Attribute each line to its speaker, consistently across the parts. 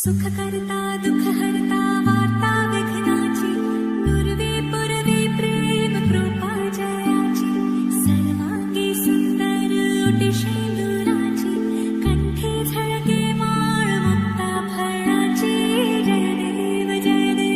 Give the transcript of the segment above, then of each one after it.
Speaker 1: सुखकर्ता दुःखहर्ता वार्ता विघ्नाची पूर्वे पूर्वे प्रेम कृपा जयाची सर्वांगी सुंदर ओटी शेंदुराची कंठी झळके माळ मुक्ता फळाची जय देव जय देव।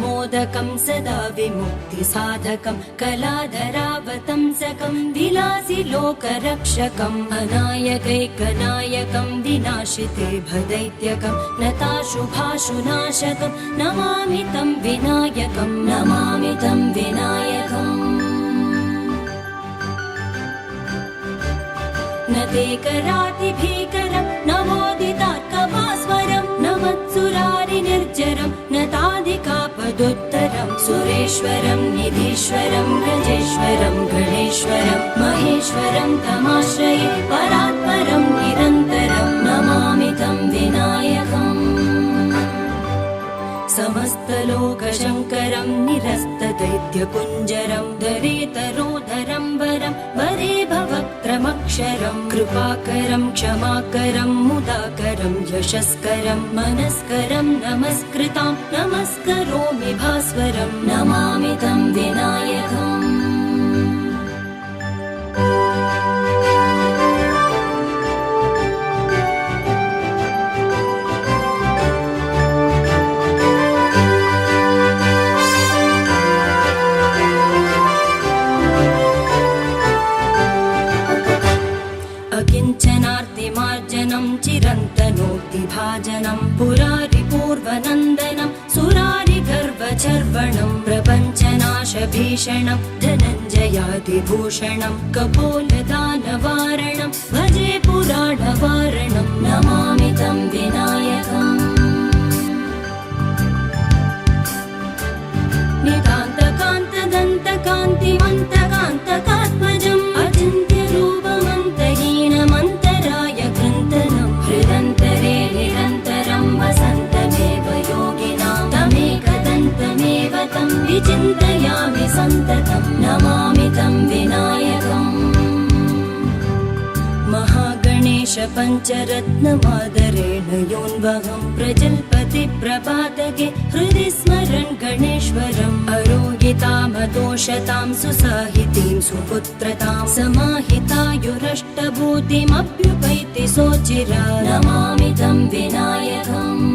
Speaker 1: मोदकं सदा विमुक्तिसाधकं कलाधरावतंसकं विलासि लोकरक्षकं अनायकैकनायकं विनाशिते भदैत्यकं नताशुभाशुनाशकं नमामि तं विनायकं नमामि तं विनायकम्। न ते कराति भीकरं नवोदितार्कभास्वरं न मत्सुरारिनिर्जरं न ताधिकापदुत्तरं सुरेश्वरं निधीश्वरं गजेश्वरं गणेश्वरं महेश्वरं तमाश्रये परात्परं निरन्तरं नमामि तं विनायकम्। समस्तलोकशङ्करं निरस्तदैत्यकुञ्जरं दरेतरोधरं वरं वरे भवक्त्रमक्षरं कृपाकरं क्षमाकरं मुदाकरं यशस्करं मनस्करं नमस्कृतां नमस्करोमि भास्वरं नमामि तं विनायकम्। अकिञ्चनार्तिमार्जनं चिरन्तनोक्तिभाजनं पुरारिपूर्वनन्दनं सुरारिगर्वचर्वणं प्रपञ्चनाशभीषणं धनञ्जयादिभूषणं कपोलदानवारणं भजे पुराणवारणं नमामि तं विनायकम्। नितान्तकान्तदन्तकान्तिमन्तकान्तकात्मजम् अचिन्त्यरूपमन्तहीनमन्तराय कृन्तनं हृदन्तरे निरन्तरं वसन्तमेव योगिनां तमेकदन्तमेव तं विचिन्तयामि सन्ततं नमामि तं विनायकम्। महागणेश पञ्चरत्नमादरेण योन्वहं प्रजल्पति प्रपातके हृदि स्मरन् गणेश्वरम् अरोगितामदोषतां सुसाहितीं सुपुत्रतां समाहितायुरष्टभूतिमभ्युपैति सोचिरा नमामि तं विनायकम्।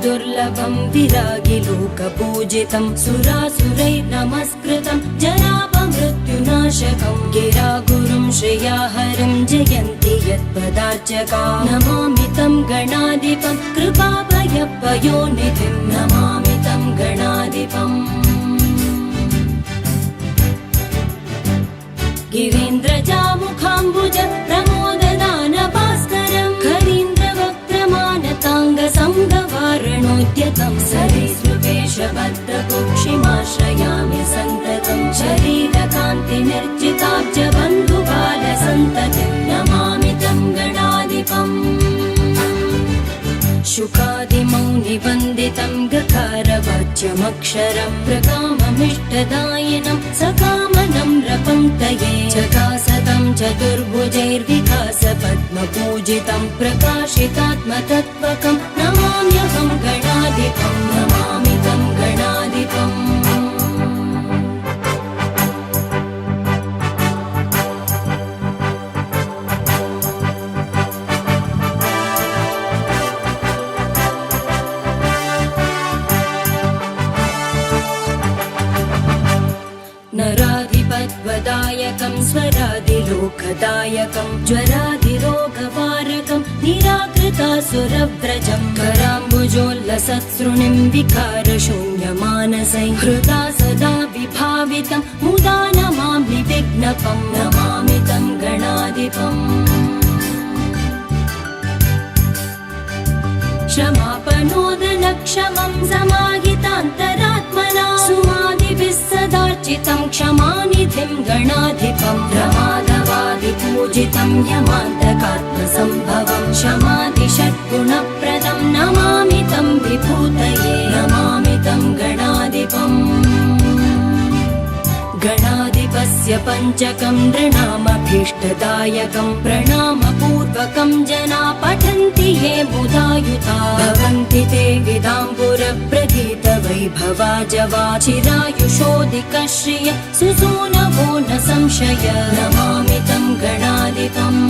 Speaker 1: दुर्लभं विरागिलोकपूजितं सुरासुरैर्नमस्कृतं जरापमृत्युनाशकं गिरागुरुं श्रियाहरं जयन्ति यत्पदार्चका नमामि तं गणाधिपं कृपाभयपयोनिधिं नमामि तं गणाधिपम्। गिरीन्द्रजामुखाम्बुज प्रमोददानभास्करं खरीन्द्रवक्त्रमानताङ्गसंगवारणोद्यतं सरीसृपेशभद्रकुक्षिमाश्रयामि सन्ततं शरीरकान्तिनिर्जिताब्जबन्धुबालसन्ततिं नमामि तं गणाधिपम्। शुकादिमौनिवन्दितं गकारवाच्यमक्षरं प्रकाममिष्टदायिनं सकामनं रपङ्क्तये चकासतं चतुर्भुजैर्विकासपद्मपूजितं प्रकाशितात्मतत्त्वकं नमाम्यहं गणाधिपं नमामि तं गणाधिपम्। नराधिपद्वदायकं स्वरादिलोकदायकं ज्वरादिरोगवारकं निराकृतासुरव्रजं कराम्बुजोल्लसत्सृणिं विकारशून्यमानसै हृदा सदा विभावितं मुदा नमामि विघ्नपं नमामि तं गणाधिपम् क्षमापनोदनक्षमं समाहितान्तरात्मना सुमादिभिः सदार्चितं क्षमानिधिं गणाधिपं प्रमादवादिपूजितं यमान्तकात्मसम्भवं क्षमादिषड्गुणप्रदं नमामि तं विभूतये नमामि तं गणाधिपम् गणाधिपस्य पञ्चकं नृणामभीष्टदायकं प्रणामपूर्वकं जना पठन्ति ये मुदायुता भवन्ति ते विदाम्बुरप्रधीतवैभवा जवाचिरायुषोऽधिकश्रिय सुसूनवो न संशय नमामि तं गणाधिपम्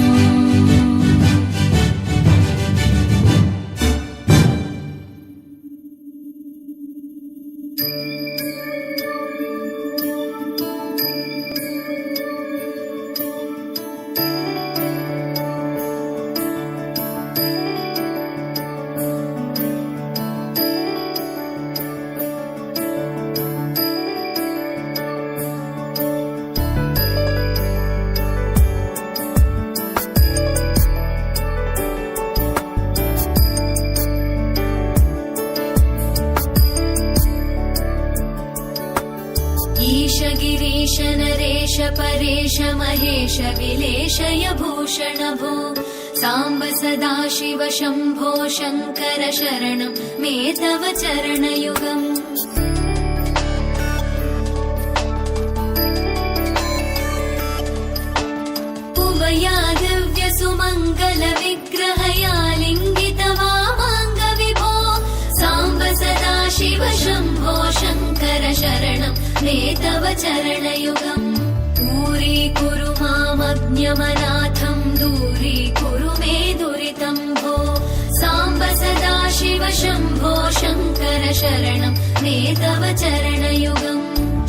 Speaker 2: गिरीश नरेश परेश महेश विलेशय भूषण भो साम्ब सदाशिव शम्भो शङ्कर शरणं मे तव चरणयुगम् उमया दिव्य सुमङ्गल विग्रहया लिङ्गित वामाङ्ग विभो साम्ब सदाशिव शम्भो शङ्कर शरणं मे तव चरणयुगम् दूरीकुरु मामज्ञमनाथं दूरीकुरु मे दुरितं भो साम्ब सदाशिव शम्भो शङ्कर शरणं मे तव चरणयुगम्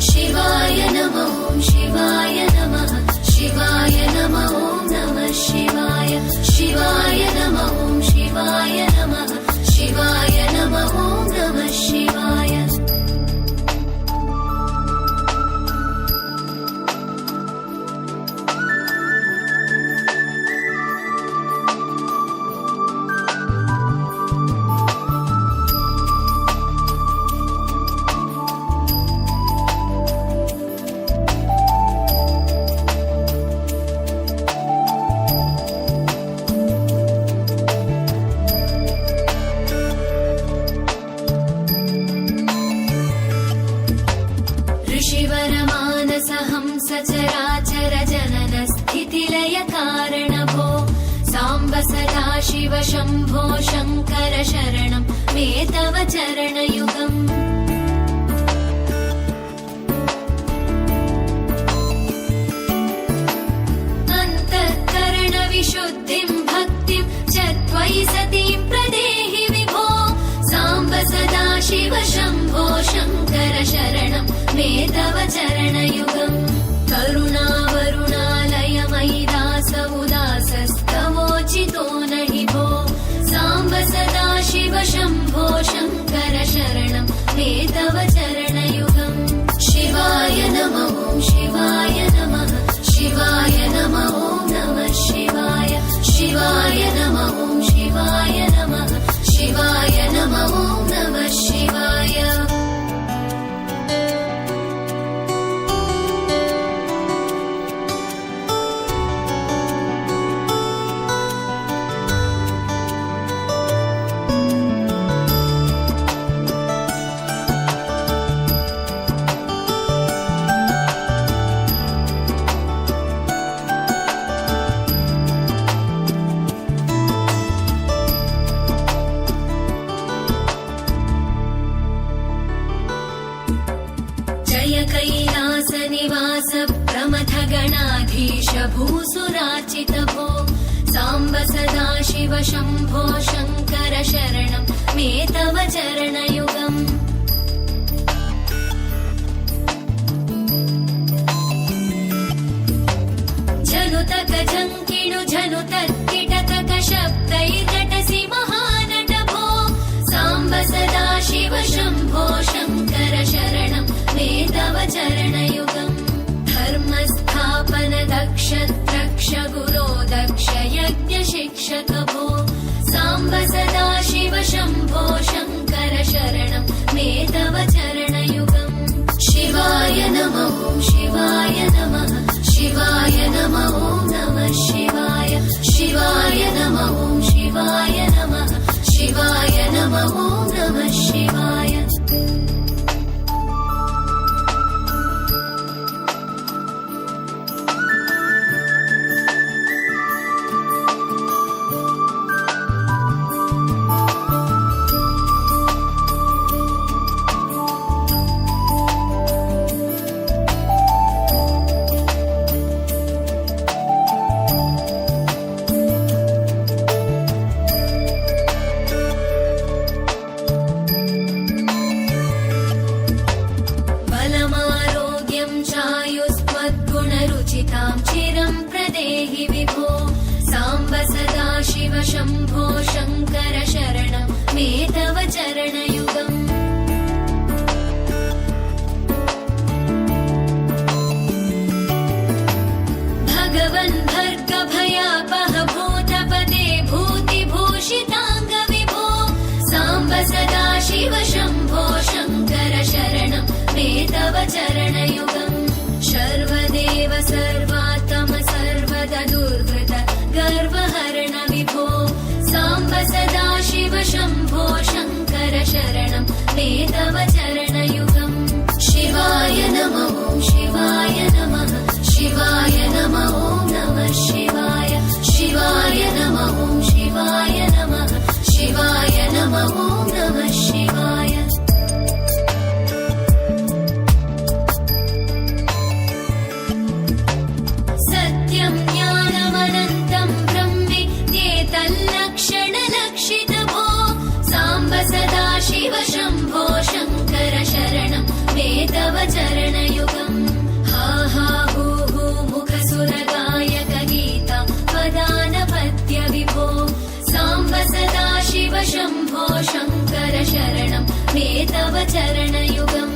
Speaker 2: शिवाय नमः शिवाय नमः शिवाय नमः नमः शिवाय शिवाय नमः शिवाय नमः शिवाय नमः नमः शिवाय सचराचर जनन स्थितिलय कारण भो साम्ब सदाशिव शम्भो शङ्कर शरणं मे तव चरणयुगम् अन्तःकरण विशुद्धिं भक्तिं च त्वयि सतीं प्रदेहि विभो साम्ब सदाशिव शम्भो शङ्कर शरणं मे तव चरणयुगम् करुणावरुणालय मयि दास उदासस्तवोचितो नहि भो साम्ब सदाशिव शम्भो शङ्कर शरणं मे तव चरणयुगम् शिवाय नमः शिवाय नमः शिवाय नमः नमः शिवाय शिवाय नमः शिवाय नमः शिवाय नमः नमः शिवाय कैलासनिवास प्रमथ गणाधीश भूसुरार्चित भो साम्ब सदाशिव शम्भो शङ्कर शरणं मे तव चरणयुगम् तक झङ्किणु झनु तत्किटतक शब्दैर्नटसि महानट भो साम्ब सदा शिव शम्भो शङ्कर शरणं मे तव चरणयुगम् धर्मस्थापन दक्ष द्रक्ष गुरो दक्ष यज्ञ शिक्षक भो साम्ब सदा शिव शम्भो शङ्कर शरणं मे तव चरणयुगम् शिवाय नमः शिवाय नमः शिवाय नमः नमः शिवाय शिवाय नमः शिवाय नमः शिवाय नमः नमः शिवाय चिरं प्रदेहि विभो साम्ब सदा शिव शम्भो शङ्कर शरणं मे तव चरणयुगम् भगवन् भर्ग भयापह भूतपदे भूतिभूषिताङ्ग विभो साम्ब सदा शिव शम्भो शङ्कर शरणं मे तव चरणयुगम् सर्वदेव सर्वात्म सर्वद दुर्वृत गर्वहरण विभो साम्ब सदा शिव शम्भो शङ्कर शरणं मे तव चरणयुगम् शिवाय नमः शिवाय नमः शिवाय नमः नमः शिवाय शिवाय नमः शिवाय नमः शिवाय नमः नमः शिवाय ज्ञानमनन्तं ब्रह्मेत्येतल्लक्षणलक्षित भो साम्ब सदा शिव शम्भो शङ्कर शरणं मे तव चरणयुगम् हा हा हू हू मुखसुरगायक गीता पदानपद्य विभो साम्ब सदा शिव शम्भो शङ्कर शरणं मे तव चरणयुगम्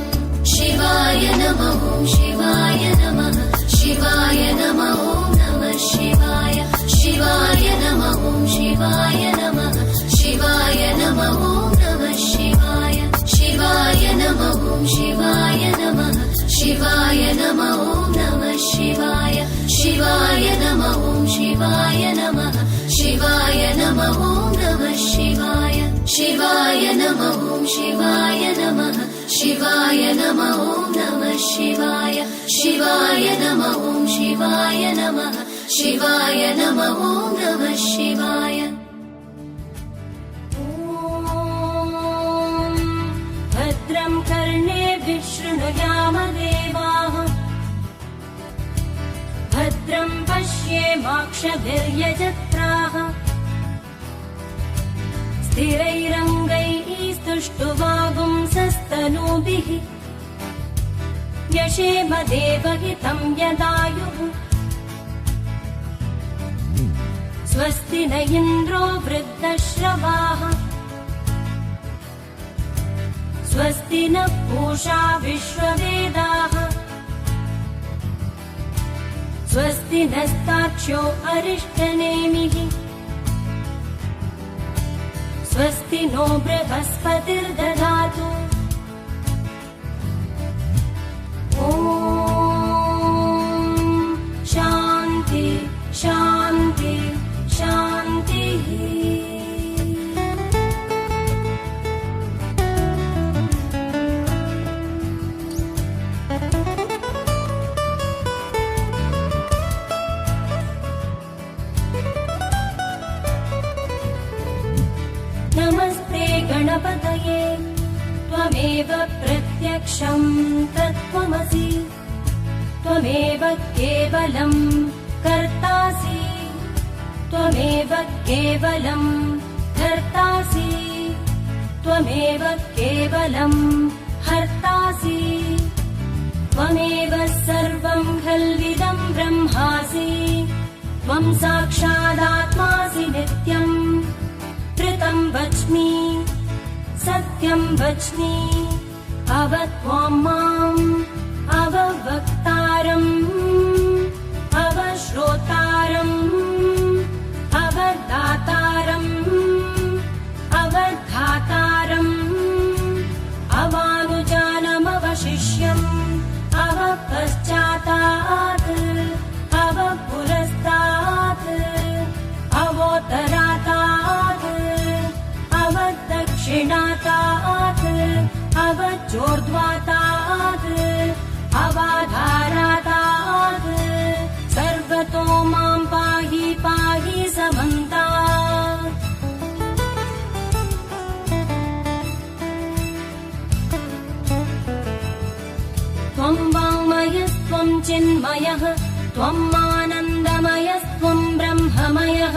Speaker 2: शिवाय नमः शिवाय नमः शिवाय नमः नमः शिवाय शिवाय नमः शिवाय नमः शिवाय नमः नमः शिवाय शिवाय नमः शिवाय नमः शिवाय नमः नमः शिवाय शिवाय नमः शिवाय नमः शिवाय नमः नमः शिवाय शिवाय नमः शिवाय नमः शिवाय नमः नमः शिवाय शिवाय नमः शिवाय नमः शिवाय नमः नमः शिवाय
Speaker 1: भद्रं कर्णेभिः शृणुयाम देवाः भद्रं पश्येमाक्षभिर्यजत्राः स्थिरैरङ्गैः स्तुष्टुवागुंसस्तनूभिः यशेम देवहितं यदायुः स्वस्ति न इन्द्रो वृद्धश्रवाः स्वस्ति नः पूषा विश्ववेदाः स्वस्ति नस्ताक्ष्यो अरिष्टनेमिः स्वस्ति नो बृहस्पतिर्दधातु ॐ शान्ति शान्ति शान्तिः नमस्ते गणपतये त्वमेव प्रत्यक्षं तत्त्वमसि त्वमेव केवलं कर्तासि त्वमेव केवलं कर्तासि त्वमेव केवलं हर्तासि त्वमेव सर्वं खल्विदं ब्रह्मासि त्वं साक्षादात्मासि नित्यम् कृतं वच्मि सत्यं वच्मि अवत्वां माम् अववक्तारम् अवश्रोतारम् अवदातारम् अवघातारम् अवानुजानमवशिष्यम् अवपश्चातात् अवपुरस्तात् अवोत्तरातात् अवदक्षिणातात् अवचोर्ध्वातात् अवाधारातात् सर्वतो मां पाहि पाहि समन्तात्। त्वं वाङ्मयस्त्वं चिन्मयः त्वम् आनन्दमयस्त्वं ब्रह्ममयः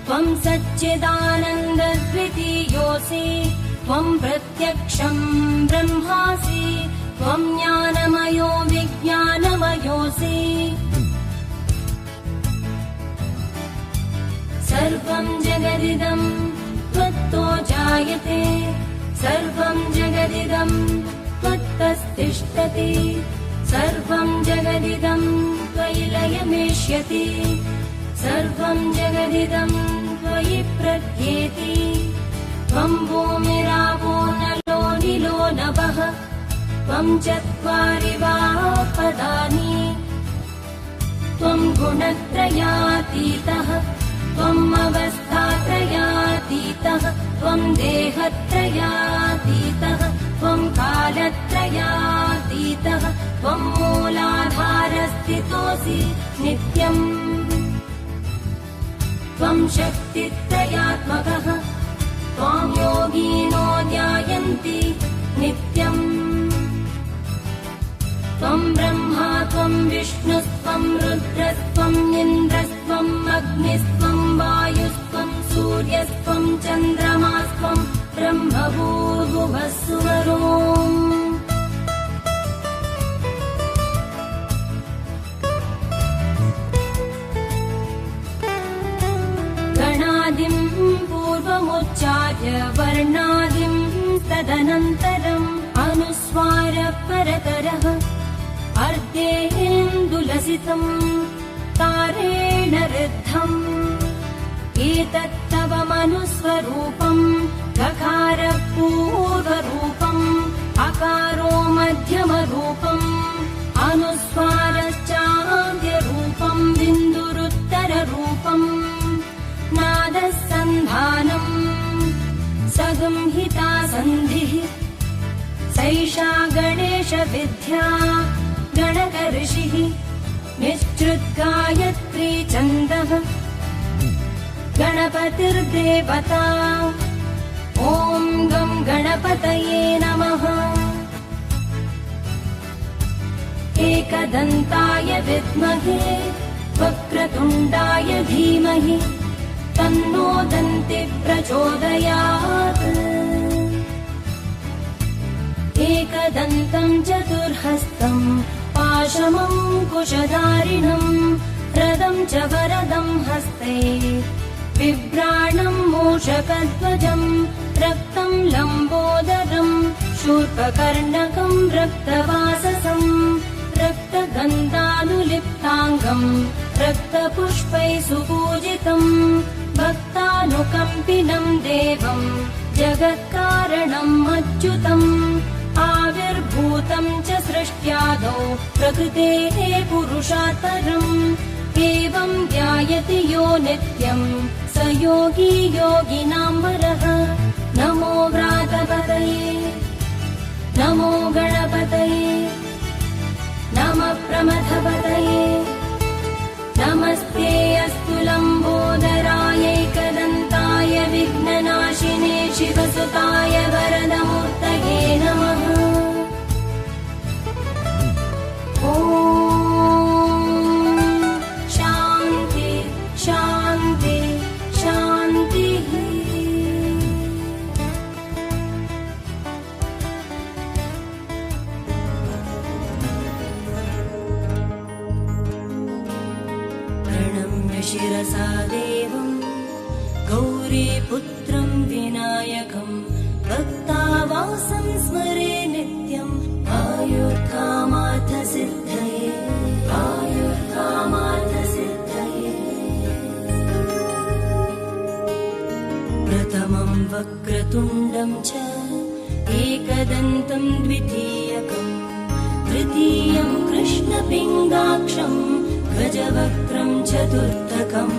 Speaker 1: त्वं सच्चिदानन्दद्वितीयोऽसि त्वं प्रत्यक्षं ब्रह्मासि त्वं ज्ञानमयो विज्ञानमयोऽसि। सर्वं जगदिदं त्वत्तो जायते सर्वं जगदिदं त्वत्तस्तिष्ठति सर्वं जगदिदं त्वयि लयमेष्यति सर्वं जगदिदं त्वयि प्रत्येति। त्वं भूमिरापो नलो निलो नभः त्वं चत्वारि पदानि त्वं गुणत्रयातीतः त्वम् अवस्थात्रयातीतः त्वं देहत्रयातीतः त्वं कालत्रयातीतः त्वं मूलाधारस्थितोऽसि नित्यम् त्वं शक्तित्रयात्मकः त्वां योगिनो ध्यायन्ति नित्यम्। त्वं ब्रह्मा त्वं विष्णुस्त्वं रुद्रस्त्वम् इन्द्रस्त्वम् अग्निस्त्वं वायुस्त्वं सूर्यस्त्वं चन्द्रमास्त्वं ब्रह्मभूर्भुवस्सुवरोम्। गणादिं पूर्वमुच्चार्य वर्णादिं तदनन्तरम् अनुस्वार परतरः अर्धेन्दुलसितम् तारेण ऋद्धम् एतत्तव मनुस्वरूपम् गकार पूर्वरूपम् अकारो मध्यमरूपम् अनुस्वारश्चान्त्यरूपम् बिन्दुरुत्तररूपम् नादः सन्धानम् सगंहिता सन्धिः सैषा गणेशविद्या गणकऋषिः निश्चृद्गायत्री छन्दः गणपतिर्देवता। ॐ गं गणपतये नमः। एकदन्ताय विद्महे वक्रतुण्डाय धीमहि तन्नो दन्तिः प्रचोदयात्। एकदन्तं चतुर्हस्तं पाशमङ्कुशधारिणं रदं च वरदं हस्ते बिभ्राणं मूषकध्वजं रक्तं लम्बोदरं शूर्पकर्णकं रक्तवाससं रक्तगन्धानुलिप्ताङ्गं रक्तपुष्पैः सुपूजितं भक्तानुकम्पिनं देवं जगत्कारणम् अच्युतम् आविर्भूतं च सृष्ट्यादौ प्रकृतेः पुरुषात्परम् एवं ध्यायति यो नित्यम् स योगी योगिनां वरः। नमो व्रातपतये नमो गणपतये नमः प्रमथपतये नमस्ते अस्तु लम्बोदरायैकदन्ताय विघ्ननाशिने शिवसुताय वरदमूर्तये नमः। ॐ शान्ति शान्ति शान्तिः। शिरसा देवं गौरीपुत्रं विनायकं भक्तावासं स्मरे नित्यम् आयुर्कामार्थसिद्धये आयुर्कामार्थसिद्धये। प्रथमं वक्रतुण्डं च एकदन्तं द्वितीयकं तृतीयं कृष्णपिङ्गाक्षं गजवक्त्रं चतुर्थकम्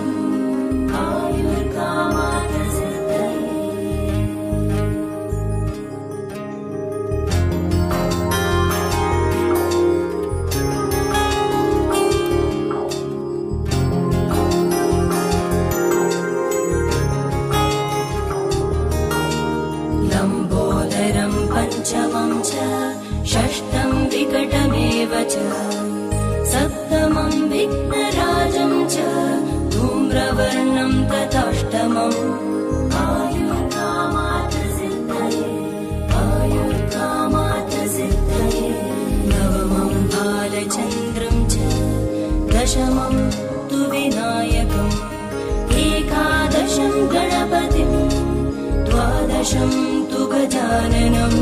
Speaker 1: आयुर्कामार्थसिद्धये। लम्बोदरं पञ्चमं च षष्ठं विकटमेव च सप्तमं विघ्नराजं च धूम्रवर्णं तथाष्टमम् आयुर्कामार्थसिद्धये आयुर्कामार्थसिद्धये। नवमं बालचन्द्रं च दशमं तु विनायकम् एकादशं गणपतिं द्वादशं तु गजाननम्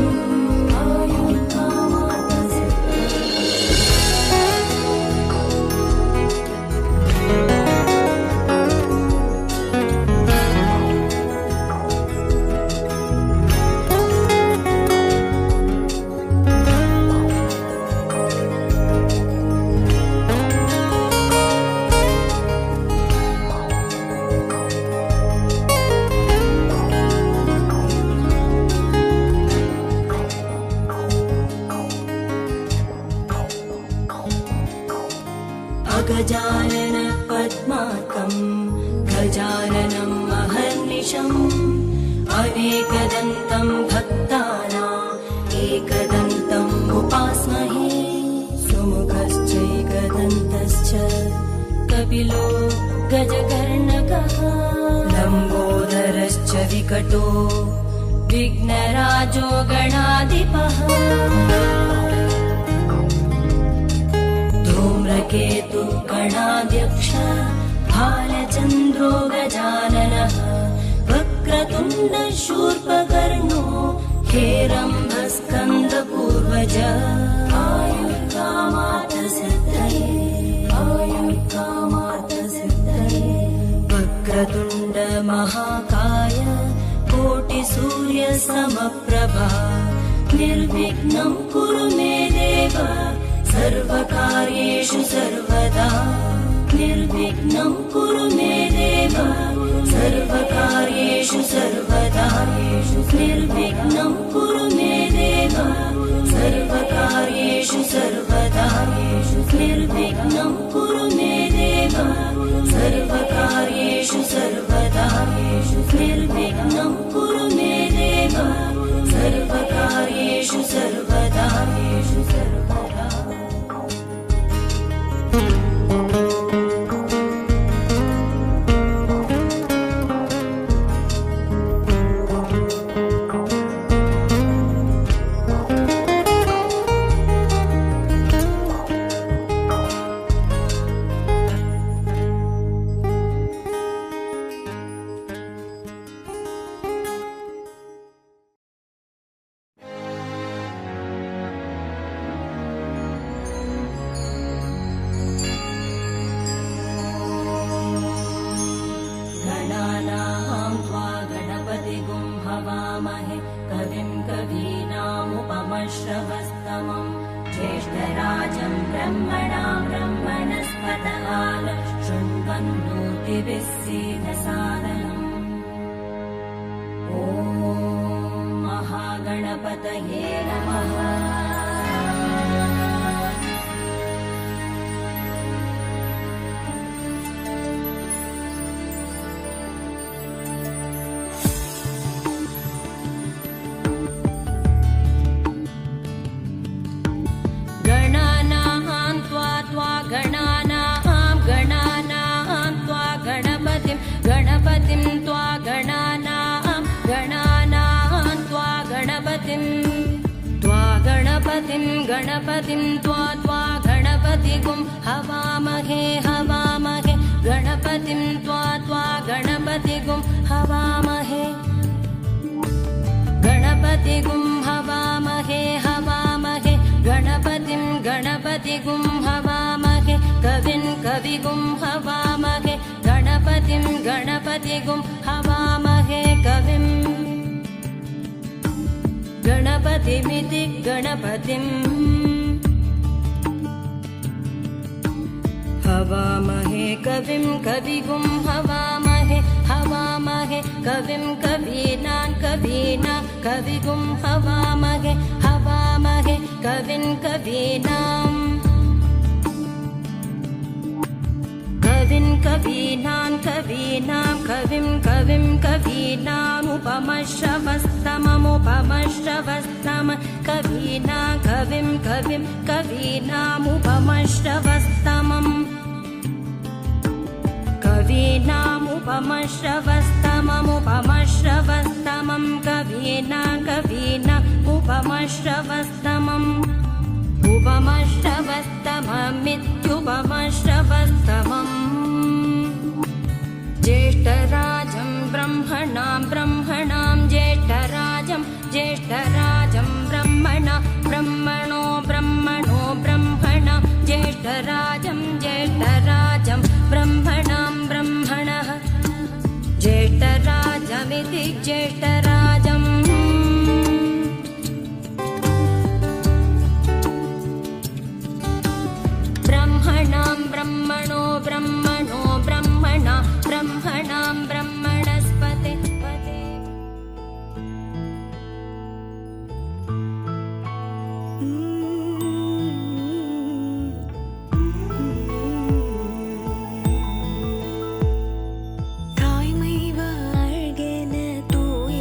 Speaker 1: गजानन पद्मार्कं गजाननं महर्निशम् अनेकदन्तं भक्तानाम् एकदन्तम् उपास्महे। सुमुखश्चैकदन्तश्च कपिलो गजकर्णकः लम्बोदरश्च विकटो विघ्नराजो गणाधिपः धूम्रकेतु गणाध्यक्ष भालचन्द्रो गजाननः वक्रतुण्ड शूर्पकर्णो हेरम्बस्कन्दपूर्वज आयुर्कामार्थसिद्धये आयुर्कामार्थसिद्धये। वक्रतुण्ड महाकाय कोटिसूर्यसमप्रभा निर्विघ्नं कुरु मे देव सर्वकार्येषु सर्वदा निर्विघ्नं कुरु मे देव सर्वकार्येषु सर्वदा निर्विघ्नं कुरु मे देव सर्वकार्येषु सर्वदा निर्विघ्नं कुरु मे देव सर्वकार्येषु सर्वदा निर्विघ्नं कुरु मे देव सर्वकार्येषु सर्वदा श्रवस्तमं ज्येष्ठराजं ब्रह्मणां ब्रह्मणस्पतहाल शृण्वन्नोतिभिः सीदसादनम्। ॐ महागणपतये नमः। गणपतिं त्वा गणानां गणपतिं त्वा गणपतिगुं हवामहे गणपतिं गणपतिगुं हवामहे हवामहे गणपतिं गणपतिगुं हवामहे कविं कविगुं हवामहे गणपतिं गणपतिगुं हवामहे कविं गणपतिमिति गणपतिं हवामहे कविं कविगुं हवामहे हवामहे कविं कवीनां कवीनां कविगुं हवामहे हवामहे कविं कवीनां कविं कवीनां कवीनां कविं कविं कवीनामुपमश्रवस्तममुपमश्रवस्तम कवीनां कविं कविं कवीनामुपमश्रवस्तमम् कवीनामुपमश्रवस्तममुपमश्रवस्तमं कवीनां कवीनामुपमश्रवस्तमम् उपमश्रवस्तममित्युपमश्रवस्तमम् ज्येष्ठराजं ब्रह्मणां ब्रह्मणां ज्येष्ठराजं ज्येष्ठराजं ब्रह्मणा ब्रह्मणो ब्रह्मणो ब्रह्मणा ज्येष्ठराजं ज्येष्ठराजं ब्रह्मणां ब्रह्मणः ज्येष्ठराजमिति ज्येष्ठराजम् ब्रह्मणां ब्रह्मणो ब्रह्मणो ब्रह्मणा ब्रह्मणां ब्रह्मणस्पते
Speaker 3: தாய்மை வாழ்கென தூய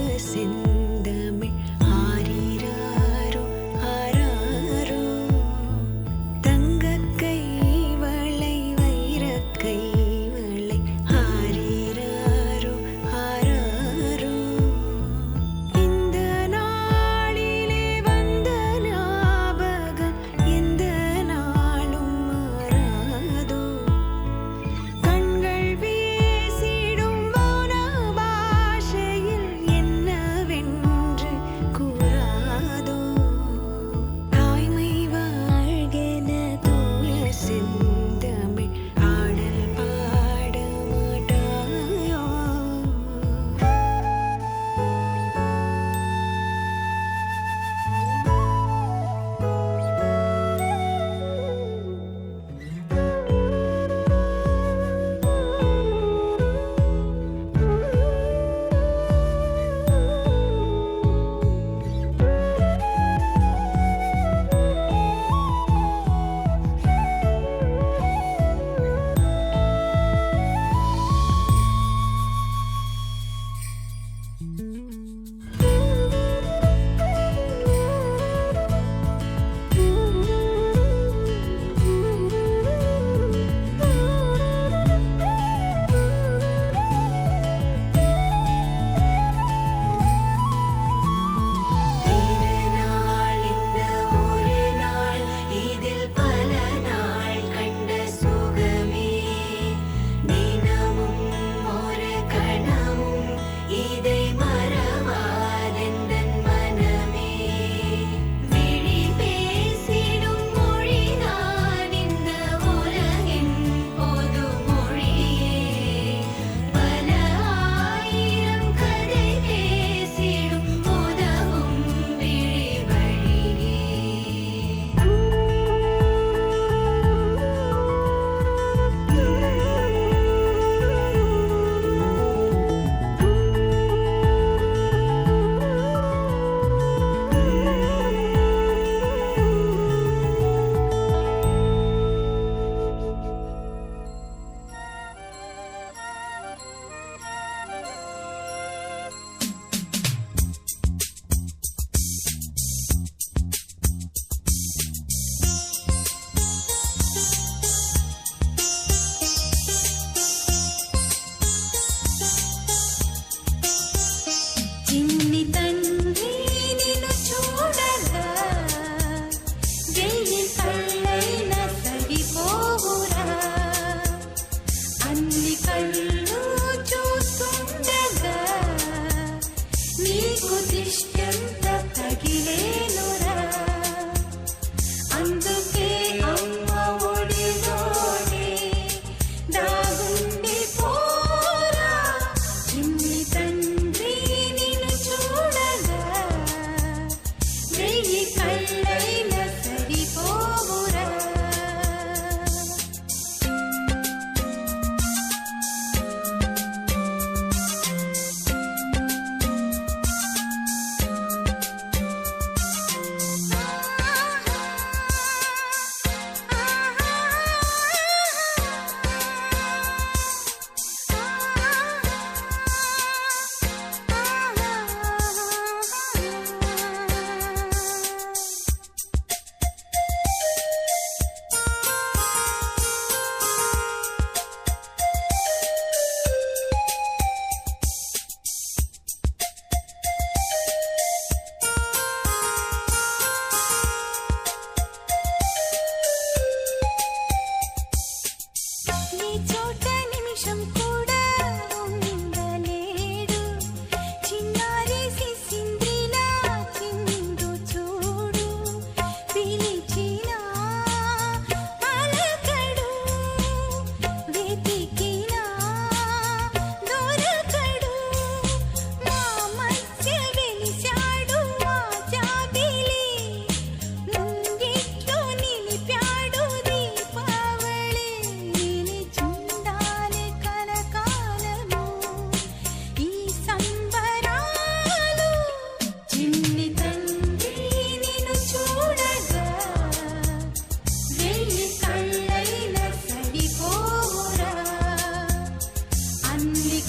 Speaker 2: सन्निधौ